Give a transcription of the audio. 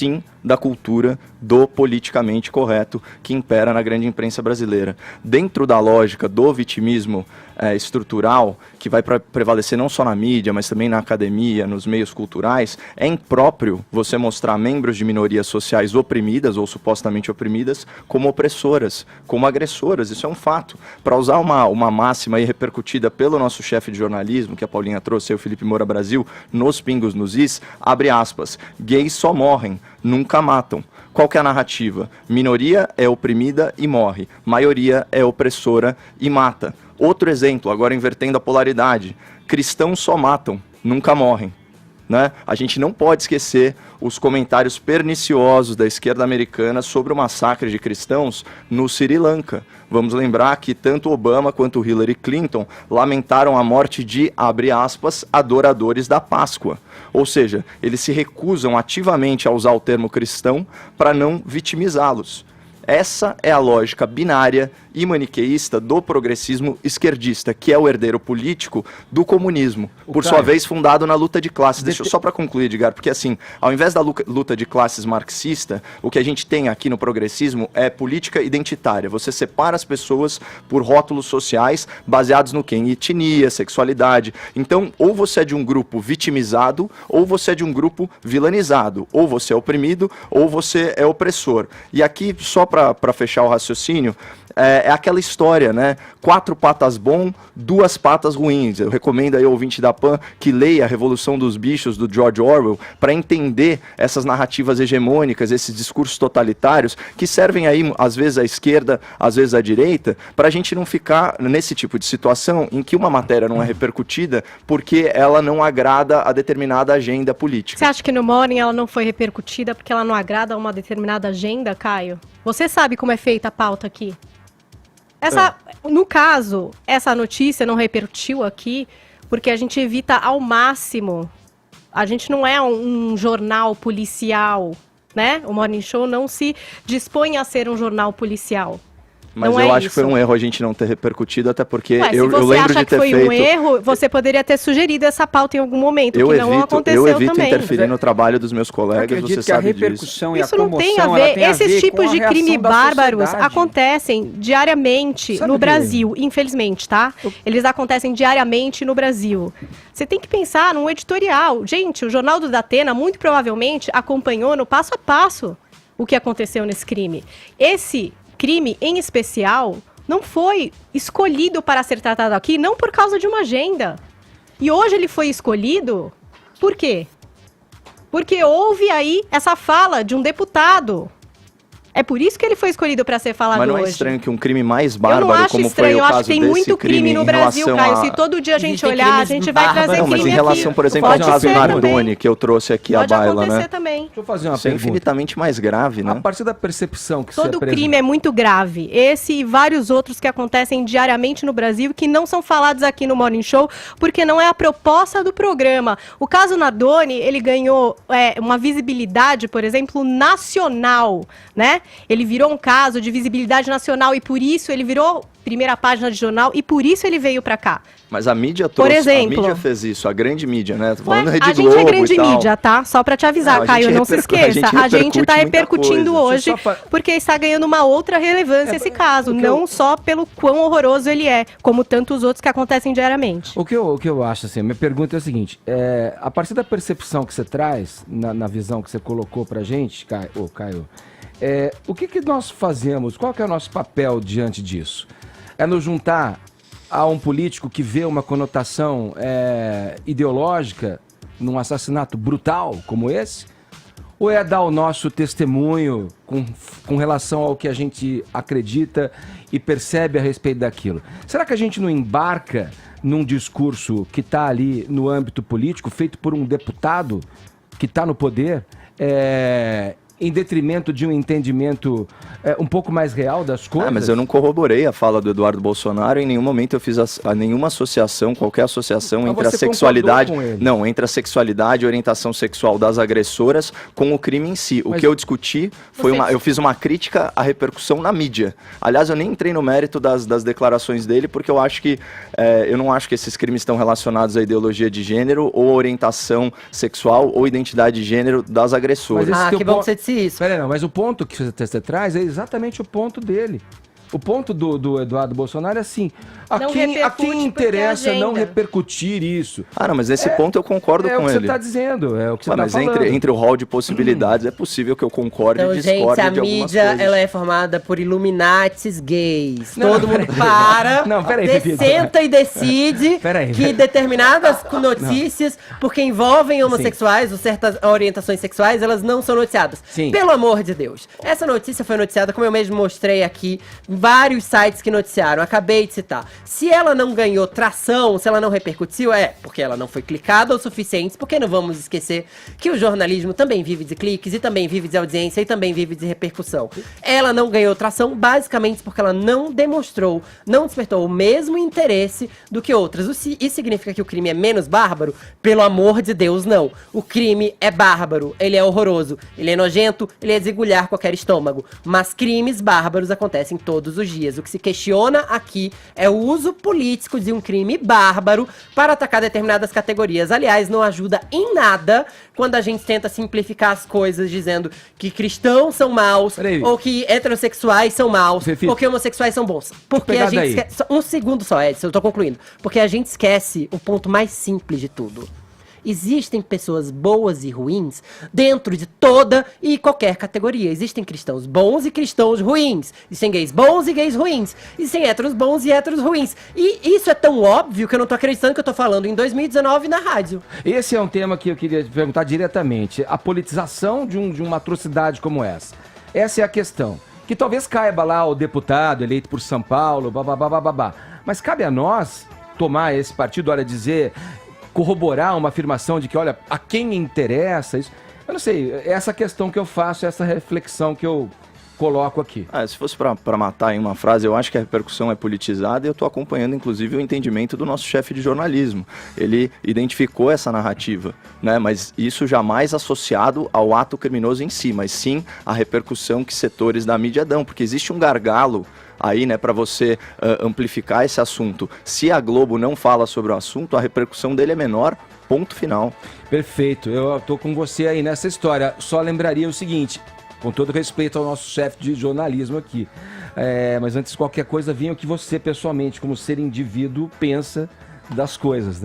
sim, da cultura do politicamente correto que impera na grande imprensa brasileira. Dentro da lógica do vitimismo estrutural, que vai prevalecer não só na mídia, mas também na academia, nos meios culturais, é impróprio você mostrar membros de minorias sociais oprimidas ou supostamente oprimidas como opressoras, como agressoras. Isso é um fato. Para usar uma máxima aí repercutida pelo nosso chefe de jornalismo, que a Paulinha trouxe, o Felipe Moura Brasil, nos Pingos nos Is, abre aspas, gays só morrem, nunca matam. Qual que é a narrativa? Minoria é oprimida e morre, maioria é opressora e mata. Outro exemplo, agora invertendo a polaridade, cristãos só matam, nunca morrem. Né? A gente não pode esquecer os comentários perniciosos da esquerda americana sobre o massacre de cristãos no Sri Lanka. Vamos lembrar que tanto Obama quanto Hillary Clinton lamentaram a morte de, abre aspas, adoradores da Páscoa. Ou seja, eles se recusam ativamente a usar o termo cristão para não vitimizá-los. Essa é a lógica binária e maniqueísta do progressismo esquerdista, que é o herdeiro político do comunismo, por sua vez fundado na luta de classes. Deixa eu só para concluir, Edgar, porque assim, ao invés da luta de classes marxista, o que a gente tem aqui no progressismo é política identitária. Você separa as pessoas por rótulos sociais baseados no quê? Em etnia, sexualidade. Então, ou você é de um grupo vitimizado, ou você é de um grupo vilanizado. Ou você é oprimido, ou você é opressor. E aqui, só para fechar o raciocínio, é aquela história, né? 4 patas bom, 2 patas ruins. Eu recomendo aí ao ouvinte da PAN que leia A Revolução dos Bichos, do George Orwell, para entender essas narrativas hegemônicas, esses discursos totalitários, que servem aí, às vezes, à esquerda, às vezes à direita, para a gente não ficar nesse tipo de situação em que uma matéria não é repercutida porque ela não agrada a determinada agenda política. Você acha que no Morning ela não foi repercutida porque ela não agrada a uma determinada agenda, Caio? Você sabe como é feita a pauta aqui? No caso, essa notícia não repercutiu aqui porque a gente evita ao máximo. A gente não é um jornal policial, né? O Morning Show não se dispõe a ser um jornal policial. Mas eu acho que foi um erro a gente não ter repercutido, até porque eu lembro de ter feito... Se você acha que foi um erro, você poderia ter sugerido essa pauta em algum momento, que não aconteceu também. Eu evito interferir no trabalho dos meus colegas, você sabe disso. Isso não tem a ver, esses tipos de crime bárbaros acontecem diariamente no Brasil, infelizmente, tá? Eles acontecem diariamente no Brasil. Você tem que pensar num editorial. Gente, o Jornal do Datena, muito provavelmente, acompanhou no passo a passo o que aconteceu nesse crime. Esse crime, em especial, não foi escolhido para ser tratado aqui, não por causa de uma agenda. E hoje ele foi escolhido, por quê? Porque houve aí essa fala de um deputado. É por isso que ele foi escolhido para ser falado hoje. Mas não é estranho que um crime mais bárbaro, como foi o caso desse crime... Eu acho que tem muito crime no Brasil, Caio. Se todo dia a gente olhar, a gente vai trazer crime aqui. Mas em relação, por exemplo, ao caso Nardoni, que eu trouxe aqui à baila, né? Pode acontecer também. Deixa eu fazer uma pergunta. Isso é infinitamente mais grave, né? A partir da percepção que todo crime é muito grave. Esse e vários outros que acontecem diariamente no Brasil que não são falados aqui no Morning Show, porque não é a proposta do programa. O caso Nardoni, ele ganhou uma visibilidade, por exemplo, nacional, né? Ele virou um caso de visibilidade nacional e por isso ele virou primeira página de jornal e por isso ele veio pra cá. Mas a mídia trouxe, a mídia fez isso, a grande mídia, né? Tô falando Rede Globo, a gente é grande mídia, tá? Só pra te avisar, Caio, não se esqueça. A gente tá repercutindo hoje porque está ganhando uma outra relevância esse caso, não só pelo quão horroroso ele é, como tantos outros que acontecem diariamente. O que eu acho, assim, minha pergunta é a seguinte, a partir da percepção que você traz, na visão que você colocou pra gente, Caio, o que nós fazemos, qual que é o nosso papel diante disso? É nos juntar a um político que vê uma conotação ideológica num assassinato brutal como esse? Ou é dar o nosso testemunho com relação ao que a gente acredita e percebe a respeito daquilo? Será que a gente não embarca num discurso que está ali no âmbito político, feito por um deputado que está no poder, em detrimento de um entendimento um pouco mais real das coisas? Mas eu não corroborei a fala do Eduardo Bolsonaro, em nenhum momento eu fiz nenhuma associação, qualquer associação entre a sexualidade... Não, entre a sexualidade e a orientação sexual das agressoras com o crime em si. O que eu discuti foi eu fiz uma crítica à repercussão na mídia. Aliás, eu nem entrei no mérito das declarações dele, porque eu acho que eu não acho que esses crimes estão relacionados à ideologia de gênero ou orientação sexual ou identidade de gênero das agressoras. Que bom que você disse isso. Peraí, não, mas o ponto que você traz é exatamente o ponto dele. O ponto do Eduardo Bolsonaro é assim, a quem interessa não repercutir isso. Não, mas nesse ponto eu concordo com ele. É o que você está dizendo, é o que você está falando. Mas entre o rol de possibilidades é possível que eu concorde e discorde de algumas coisas. Gente, a mídia ela é formada por Illuminatis gays. Todo mundo para, senta e decide que determinadas notícias, porque envolvem homossexuais ou certas orientações sexuais, elas não são noticiadas. Sim. Pelo amor de Deus. Essa notícia foi noticiada, como eu mesmo mostrei aqui, vários sites que noticiaram, acabei de citar. Se ela não ganhou tração, se ela não repercutiu, porque ela não foi clicada o suficiente, porque não vamos esquecer que o jornalismo também vive de cliques, e também vive de audiência, e também vive de repercussão. Ela não ganhou tração basicamente porque ela não demonstrou, não despertou o mesmo interesse do que outras. Isso significa que o crime é menos bárbaro? Pelo amor de Deus, não. O crime é bárbaro, ele é horroroso, ele é nojento, ele é desagulhar qualquer estômago. Mas crimes bárbaros acontecem todos os dias. O que se questiona aqui é o uso político de um crime bárbaro para atacar determinadas categorias. Aliás, não ajuda em nada quando a gente tenta simplificar as coisas dizendo que cristãos são maus, ou que heterossexuais são maus, ou que homossexuais são bons. Porque a gente esquece... Um segundo só, Edson, eu tô concluindo. Porque a gente esquece o ponto mais simples de tudo. Existem pessoas boas e ruins dentro de toda e qualquer categoria. Existem cristãos bons e cristãos ruins. Existem gays bons e gays ruins. Existem héteros bons e héteros ruins. E isso é tão óbvio que eu não tô acreditando que eu tô falando em 2019 na rádio. Esse é um tema que eu queria te perguntar diretamente. A politização de uma atrocidade como essa. Essa é a questão. Que talvez caiba lá o deputado eleito por São Paulo, babá. Mas cabe a nós tomar esse partido, corroborar uma afirmação de que, olha, a quem interessa isso. Eu não sei, essa questão que eu faço, essa reflexão que eu coloco aqui. Se fosse para matar em uma frase, eu acho que a repercussão é politizada e eu estou acompanhando, inclusive, o entendimento do nosso chefe de jornalismo. Ele identificou essa narrativa, né? Mas isso jamais associado ao ato criminoso em si, mas sim a repercussão que setores da mídia dão, porque existe um gargalo aí, né, para você amplificar esse assunto. Se a Globo não fala sobre o assunto, a repercussão dele é menor, ponto final. Perfeito, eu tô com você aí nessa história. Só lembraria o seguinte, com todo respeito ao nosso chefe de jornalismo aqui, mas antes de qualquer coisa, venha o que você, pessoalmente, como ser indivíduo, pensa das coisas, né?